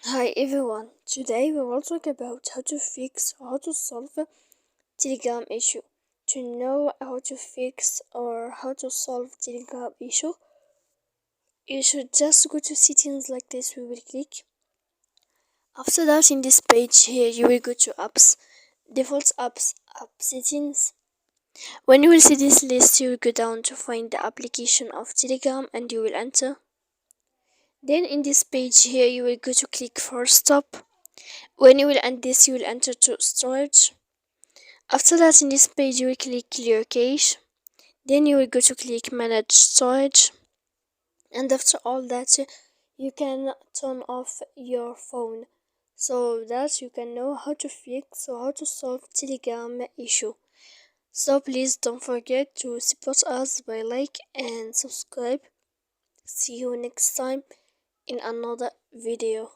Hi everyone, today we will talk about how to fix or how to solve a Telegram issue. To know how to fix or how to solve Telegram issue, you should just go to settings like this. We will click. After that, in this page here, you will go to apps, default apps, app settings. When you will see this list, you will go down to find the application of Telegram and you will enter. Then in this page here, you will go to click for stop. When you will end this, you will enter to storage. After that, in this page, you will click clear cache. Then you will go to click manage storage. And after all that, you can turn off your phone so that you can know how to fix or how to solve Telegram issue. So please don't forget to support us by like and subscribe. See you next time in another video.